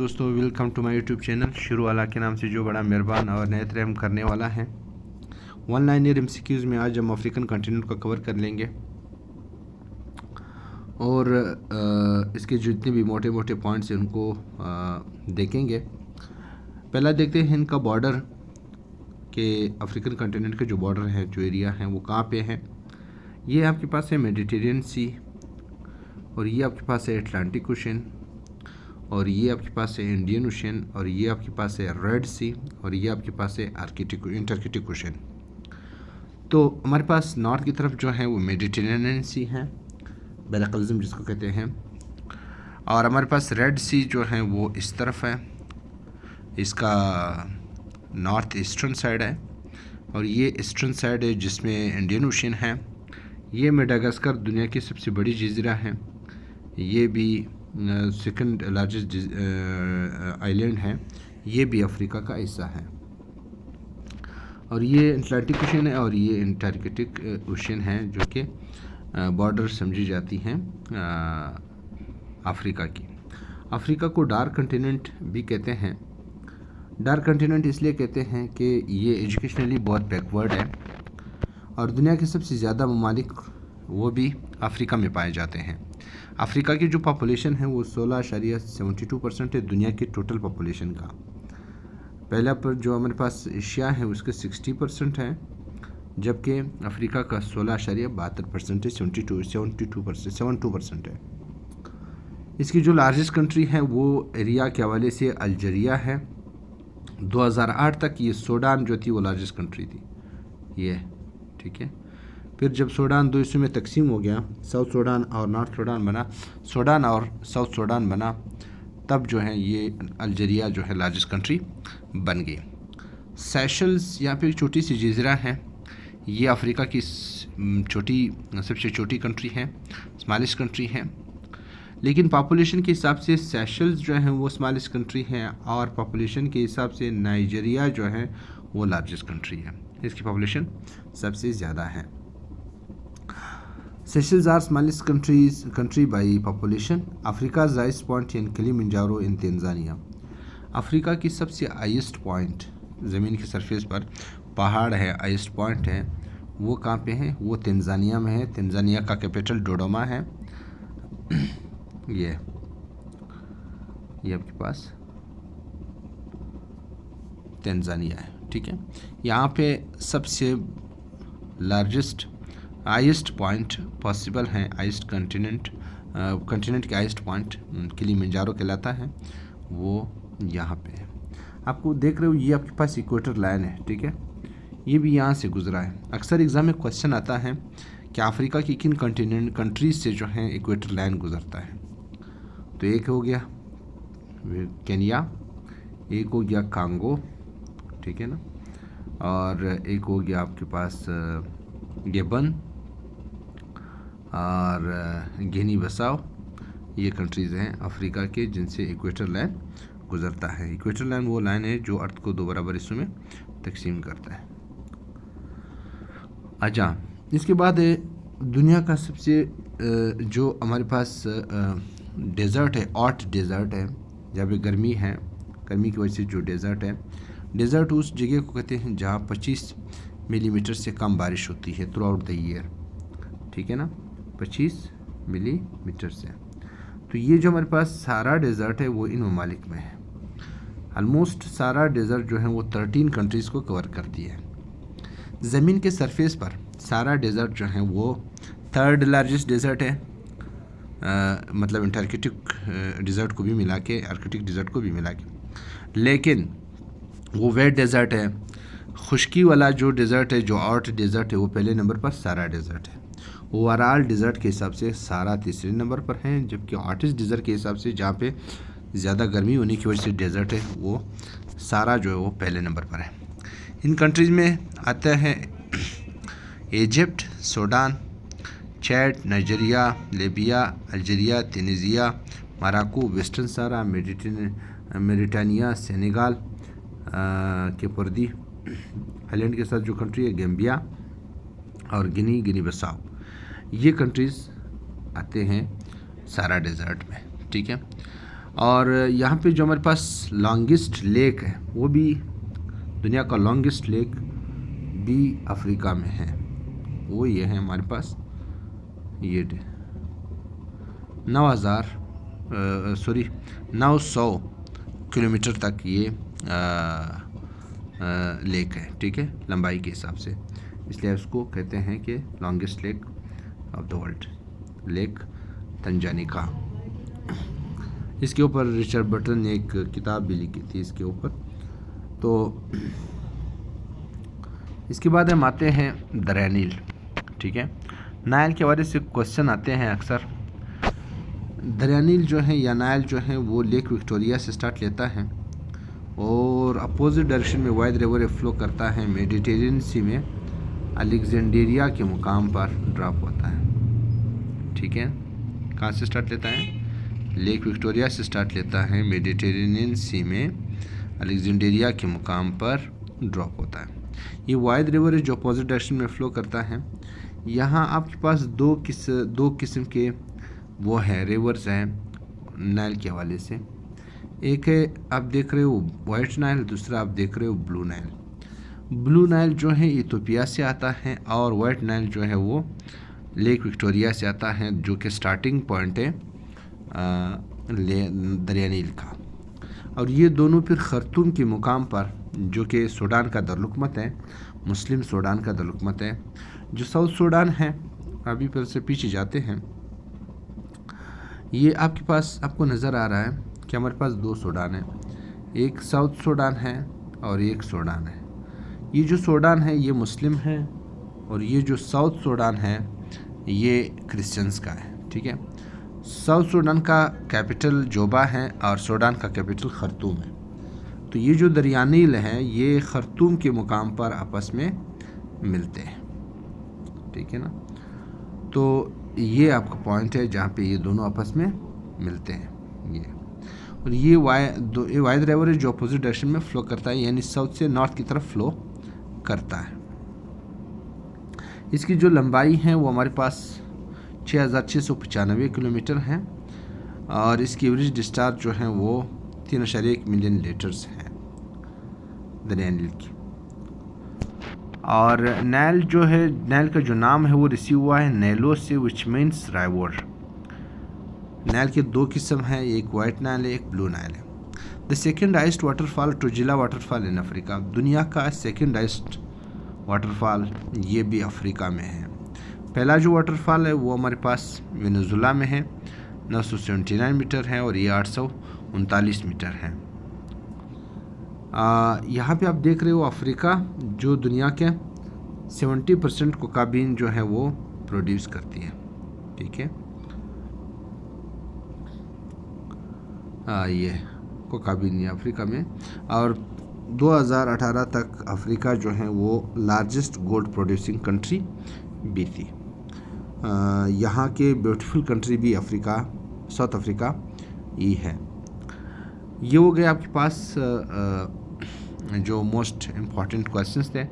दोस्तों, welcome to my YouTube channel शुरू वाला के नाम से, जो बड़ा मेहरबान और नयत रहम करने वाला है। 1 लाइनर MCQs में आज हम अफ्रीकन कॉन्टिनेंट को कवर कर लेंगे और इसके जितने भी मोटे मोटे पॉइंट्स हैं उनको देखेंगे। पहला देखते हैं इनका बॉर्डर के अफ्रीकन कॉन्टिनेंट के जो बॉर्डर है, जो एरिया है वो कहाँ पे है। ये आपके पास है मेडिटेरियन सी, और ये आपके पास है अटलांटिक ओशन, और ये आपके पास है इंडियन ओशन, और ये आपके पास है रेड सी, और ये आपके पास है इंटरकेटिक ओशन। तो हमारे पास नॉर्थ की तरफ जो है वो मेडिटेरेनियन सी है, बैरकल्ज़म जिसको कहते हैं, और हमारे पास रेड सी जो है वो इस तरफ है, इसका नॉर्थ ईस्टर्न साइड है, और ये ईस्टर्न साइड है जिसमें इंडियन ओशन है। ये मेडागास्कर दुनिया की सबसे बड़ी जजीरा है, ये भी सेकंड लार्जेस्ट आइलैंड है, ये भी अफ्रीका का हिस्सा है। और ये अटलांटिक ओशन है और ये इंटरकेटिक ओशन है, जो कि बॉर्डर समझी जाती हैं अफ्रीका की। अफ्रीका को डार्क कंटिनेंट भी कहते हैं। डार्क कंटिनेंट इसलिए कहते हैं कि ये एजुकेशनली बहुत बैकवर्ड है, और दुनिया के सबसे ज़्यादा ममालिक वो भी अफ्रीका में पाए जाते हैं। अफ्रीका की जो पॉपुलेशन है वो 16.72% है दुनिया की टोटल पॉपुलेशन का। पहला पर जो हमारे पास एशिया है उसके 60% है, जबकि अफ्रीका का 16.72% है, 72% है। इसकी जो लार्जेस्ट कंट्री है वो एरिया के हवाले से अल्जीरिया है। 2008 तक ये सूडान जो थी वो लार्जेस्ट कंट्री थी, ये ठीक है। फिर जब सूडान दो हिस्सों में तकसीम हो गया, साउथ सूडान और नॉर्थ सूडान बना, सूडान और साउथ सूडान बना, तब जो है ये अल्जीरिया जो है लार्जेस्ट कंट्री बन गई। सेशल्स यहाँ पे एक छोटी सी जजीरा है, ये अफ्रीका की सबसे छोटी कंट्री है, स्मॉलेस्ट कंट्री है। लेकिन पॉपुलेशन के हिसाब से सेशल्स जो है वो स्मॉलेस्ट कंट्री है, और पॉपुलेशन के हिसाब से नाइजीरिया जो है वो लार्जेस्ट कंट्री है, इसकी पॉपुलेशन सबसे ज़्यादा है। Seychelles are smallest country by population. Africa's highest point in Kilimanjaro in Tanzania. Africa की सबसे हाईएस्ट पॉइंट, ज़मीन की सरफेस पर पहाड़ है, हाईएस्ट पॉइंट है, वो कहाँ पे है? वो तंजानिया में है। तंजानिया का कैपिटल डोडोमा है। ये आपके पास तंजानिया है, ठीक है। यहाँ पे सबसे लार्जेस्ट हाईएस्ट पॉइंट पॉसिबल है, हाईएस्ट कंटिनेंट के हाईएस्ट पॉइंट किलिमंजारो कहलाता है, वो यहाँ पे है। आपको देख रहे हो, ये आपके पास इक्वेटर लाइन है, ठीक है, ये भी यहाँ से गुजरा है। अक्सर एग्ज़ाम में क्वेश्चन आता है कि अफ्रीका की किन कंट्रीज से जो है इक्वेटर लाइन गुजरता है। तो एक हो गया केन्या, एक हो गया कांगो, ठीक है ना, और एक हो गया आपके पास गैबन और गिनी बसाओ। ये कंट्रीज़ हैं अफ्रीका के जिनसे इक्वेटर लाइन गुजरता है। इक्वेटर लाइन वो लाइन है जो अर्थ को 2 बराबर हिस्सों में तकसीम करता है। अच्छा, इसके बाद दुनिया का सबसे जो हमारे पास डेज़र्ट है, हॉट डेज़र्ट है, जहाँ पे गर्मी है, गर्मी की वजह से जो डेज़र्ट है, डेज़र्ट उस जगह को कहते हैं जहाँ 25 मिलीमीटर से कम बारिश होती है थ्रू आउट द ईयर, ठीक है ना, 25 मिलीमीटर से। तो ये जो हमारे पास सारा डेज़र्ट है वो इन ममालिक में है। ऑलमोस्ट सारा डेज़र्ट जो है वो 13 कंट्रीज़ को कवर करती है। ज़मीन के सरफेस पर सारा डेज़र्ट जो है वो 3rd लार्जेस्ट डेज़र्ट है, मतलब इंटरकेटिक डेज़र्ट को भी मिला के, आर्कटिक डेज़र्ट को भी मिला के। लेकिन वो वेट डेज़र्ट है, खुश्की वाला जो डेज़र्ट है, जो हॉट डेज़र्ट है, वो पहले नंबर पर सारा डेज़र्ट है। ओवरऑल डेज़र्ट के हिसाब से सारा तीसरे नंबर पर है, जबकि हॉटेस्ट डेज़र्ट के हिसाब से, जहाँ पे ज़्यादा गर्मी होने की वजह से डेज़र्ट है, वो सारा जो है वो पहले नंबर पर है। इन कंट्रीज़ में आता है Egypt, Sudan, Chad, Nigeria, Libya, Algeria, Tunisia, Morocco, Western Sahara, Mauritania, Senegal, Cape Verde island के साथ जो कंट्री है गैम्बिया, और गिनी बसाओ। ये कंट्रीज़ आते हैं सारा डेज़र्ट में, ठीक है। और यहाँ पे जो हमारे पास लॉन्गेस्ट लेक है वो भी, दुनिया का लॉन्गेस्ट लेक भी अफ्रीका में है। वो ये है हमारे पास, ये 900 किलोमीटर तक ये लेक है, ठीक है, लंबाई के हिसाब से, इसलिए उसको कहते हैं कि longest lake of the world, lake Tanganyika. इसके ऊपर रिचर्ड बर्टन ने एक किताब भी लिखी थी इसके ऊपर। तो इसके बाद हम आते हैं दरिया नील, ठीक है। नाइल के हवाले से क्वेश्चन आते हैं अक्सर। दरिया नील जो है या नाइल जो है वो लेक विक्टोरिया से स्टार्ट लेता है और अपोजिट डायरेक्शन में वाइड रिवर फ्लो करता है, मेडिटेरियन सी में अलेक्जेंड्रिया के मुकाम पर ड्रॉप होता है, ठीक है। कहाँ से स्टार्ट लेता है? लेक विक्टोरिया से स्टार्ट लेता है, मेडिटेरेनियन सी में अलेक्जेंड्रिया के मुकाम पर ड्रॉप होता है। ये वाइड रिवर है जो अपोजिट डायरेक्शन में फ़्लो करता है। यहाँ आपके पास दो किस्म के वो है रिवर्स हैं नाइल के हवाले से। एक है आप देख रहे हो वाइट नाइल, दूसरा आप देख रहे हो ब्लू नाइल। ब्लू नाइल जो है इथियोपिया से आता है और वाइट नाइल जो है वो लेक विक्टोरिया से आता है, जो कि स्टार्टिंग पॉइंट है दरिया नील का। और ये दोनों फिर खर्तूम के मुकाम पर, जो कि सूडान का दारुलहुकूमत है, मुस्लिम सूडान का दारुलहुकूमत है, जो साउथ सूडान है, अभी फिर से पीछे जाते हैं। ये आपके पास आपको नज़र आ रहा है कि हमारे पास दो सूडान है, एक साउथ सूडान है और एक सूडान है। ये जो सूडान है ये मुस्लिम है और ये जो साउथ सूडान है ये क्रिश्चियंस का है, ठीक है। साउथ सूडान का कैपिटल जोबा है और सूडान का कैपिटल खर्तूम है। तो ये जो दरिया नील है ये खर्तूम के मुकाम पर आपस में मिलते हैं, ठीक है ना। तो ये आपका पॉइंट है जहाँ पे ये दोनों आपस में मिलते हैं। ये और ये वाइड रिवर है जो अपोजिट डायरेक्शन में फ़्लो करता है, यानी साउथ से नॉर्थ की तरफ फ़्लो करता है। इसकी जो लंबाई है वो हमारे पास 6695 किलोमीटर है और इसकी एवरेज डिस्चार्ज जो है वो 3.1 मिलियन लीटर्स हैं दरिया नील की। और नाइल जो है, नाइल का जो नाम है वो रिसीव हुआ है नैलो से, विच मीन्स रिवर। नाइल के दो किस्म हैं, एक वाइट नाइल है, एक ब्लू नाइल है। The second highest waterfall Tugela waterfall in Africa, दुनिया का सेकेंड हाइस्ट वाटरफॉल ये भी अफ्रीका में है। पहला जो वाटरफॉल है वो हमारे पास वेनेजुला में है, 979 मीटर है और ये 839 मीटर है। यहाँ पे आप देख रहे हो अफ्रीका जो दुनिया के 70% कोकाबीन जो है वो प्रोड्यूस करती है, ठीक है। ये कोकाबीन ये अफ्रीका में, और 2018 तक अफ्रीका जो है वो लार्जेस्ट गोल्ड प्रोड्यूसिंग कंट्री भी थी। यहाँ के ब्यूटीफुल कंट्री भी अफ्रीका, साउथ अफ्रीका ही है। ये हो गए आपके पास जो मोस्ट इम्पॉर्टेंट क्वेश्चंस थे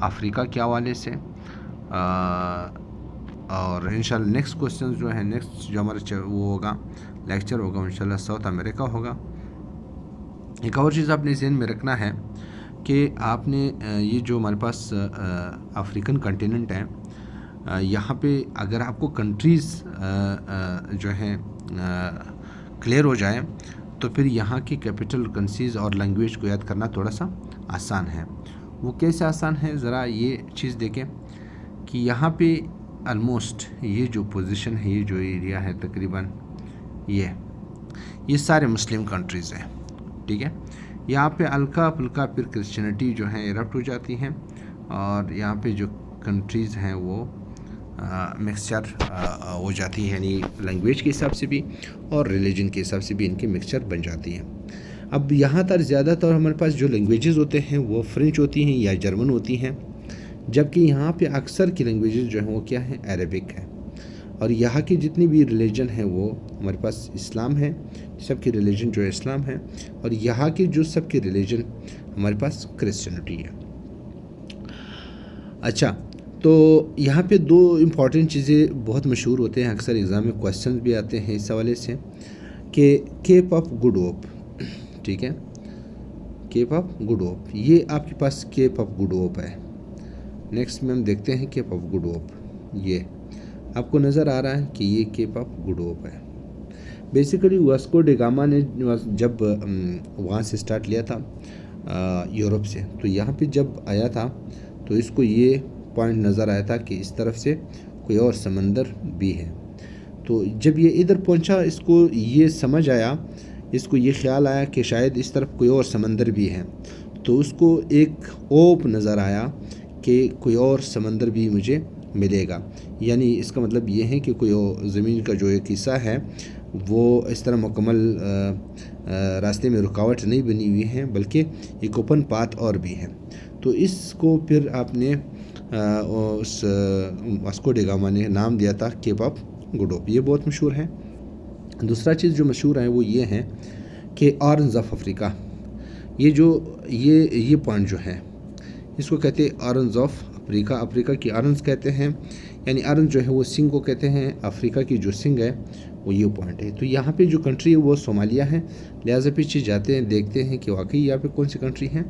अफ्रीका के हवाले से। और इंशाल्लाह नेक्स्ट क्वेश्चन जो है, नेक्स्ट जो हमारा वो होगा लेक्चर होगा इंशाल्लाह साउथ अमेरिका होगा। एक और चीज़ आपने ज़हन में रखना है कि आपने ये जो हमारे पास अफ्रीकन कंटिनेंट है, यहाँ पे अगर आपको कंट्रीज़ जो हैं क्लियर हो जाए तो फिर यहाँ की कैपिटल कंसीज और लैंग्वेज को याद करना थोड़ा सा आसान है। वो कैसे आसान है, ज़रा ये चीज़ देखें कि यहाँ पे ऑलमोस्ट ये जो पोजीशन है, ये जो एरिया है तकरीबन ये सारे मुस्लिम कंट्रीज़ हैं, ठीक है। यहाँ पे हल्का फुल्का फिर क्रिश्चियनिटी जो है इरप्ट हो जाती हैं और यहाँ पे जो कंट्रीज़ हैं वो मिक्सचर हो जाती है, यानी लैंग्वेज के हिसाब से भी और रिलीजन के हिसाब से भी इनकी मिक्सचर बन जाती हैं। अब यहाँ पर ज़्यादातर हमारे पास जो लैंग्वेजेस होते हैं वो फ्रेंच होती हैं या जर्मन होती हैं, जबकि यहाँ पे अक्सर की लैंग्वेजेस जो हैं वो क्या है, अरेबिक है। और यहाँ की जितनी भी रिलीजन है वो हमारे पास इस्लाम है, सबकी रिलीजन जो है इस्लाम है, और यहाँ की जो सबकी रिलीजन हमारे पास क्रिश्चियनिटी है। अच्छा, तो यहाँ पे दो इम्पॉर्टेंट चीज़ें बहुत मशहूर होते हैं, अक्सर एग्ज़ाम में क्वेश्चन भी आते हैं इस हवाले से कि केप ऑफ गुड होप, ठीक है, केप ऑफ गुड होप, ये आपके पास केप ऑफ गुड होप है। नेक्स्ट में हम देखते हैं केप ऑफ गुड होप, ये आपको नज़र आ रहा है कि ये केप ऑफ गुड होप है। बेसिकली वास्को डी गामा ने जब वहाँ से स्टार्ट लिया था यूरोप से, तो यहाँ पे जब आया था तो इसको ये पॉइंट नज़र आया था कि इस तरफ से कोई और समंदर भी है। तो जब ये इधर पहुँचा, इसको ये समझ आया, इसको ये ख्याल आया कि शायद इस तरफ कोई और समंदर भी है, तो उसको एक ओप नज़र आया कि कोई और समंदर भी मुझे मिलेगा। यानी इसका मतलब ये है कि कोई ज़मीन का जो एक हिस्सा है वो इस तरह मुकम्मल रास्ते में रुकावट नहीं बनी हुई है, बल्कि एक ओपन पाथ और भी है। तो इसको फिर आपने उस वास्को डी गामा ने नाम दिया था केप ऑफ गुड होप, ये बहुत मशहूर है। दूसरा चीज़ जो मशहूर है वो ये है कि ऑरेंज ऑफ अफ्रीका, ये जो ये पॉइंट जो है इसको कहते हैं ऑरेंज ऑफ अफ्रीका। अफ्रीका की ऑरेंज कहते हैं, यानी ऑरेंज जो है वो सिंह को कहते हैं, अफ्रीका की जो सिंह है वो ये पॉइंट है। तो यहाँ पे जो कंट्री है वो सोमालिया है, लिहाजा पीछे जाते हैं देखते हैं कि वाकई यहाँ पे कौन सी कंट्री है,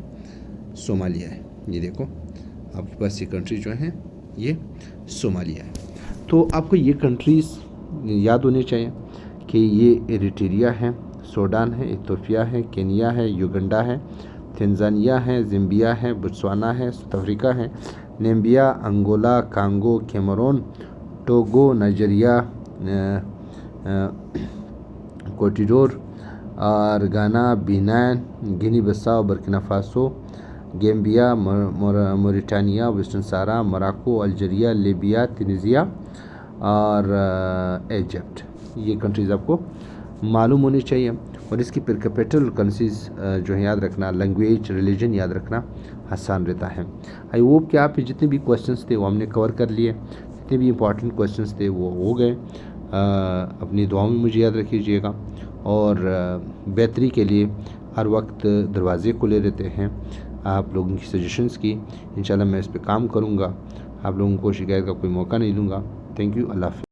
सोमालिया है। ये देखो आपके पास ये कंट्री जो है ये सोमालिया है। तो आपको ये कंट्रीज़ याद होनी चाहिए कि ये एरिट्रिया है, सूडान है, इथियोपिया है, केनिया है, युगांडा है, तंजानिया है, ज़िम्बिया है, बोत्सवाना है, साउथ अफ्रीका है, Namibia, Angola, Congo, Cameroon, Togo, Nigeria, Cote d'Ivoire और Ghana, Benin, Guinea Bissau, Burkina Faso, Gambia, Mauritania, Western Sahara, Morocco, Algeria, Libya, Tunisia और इजिप्ट। ये कंट्रीज़ आपको मालूम होनी चाहिए। और इसकी पर कैपिटल करेंसीज जो है याद रखना, लैंग्वेज, रिलीजन याद रखना आसान रहता है। आई होप कि आप जितने भी क्वेश्चंस थे वो हमने कवर कर लिए, जितने भी इंपॉर्टेंट क्वेश्चंस थे वो हो गए। अपनी दुआओं में मुझे याद रखिएगा और बेहतरी के लिए हर वक्त दरवाज़े खुले रहते हैं आप लोगों की सजेशंस की। इंशाल्लाह मैं इस पर काम करूँगा, आप लोगों को शिकायत का कोई मौका नहीं दूँगा। थैंक यू, अल्लाह हाफ़िज़।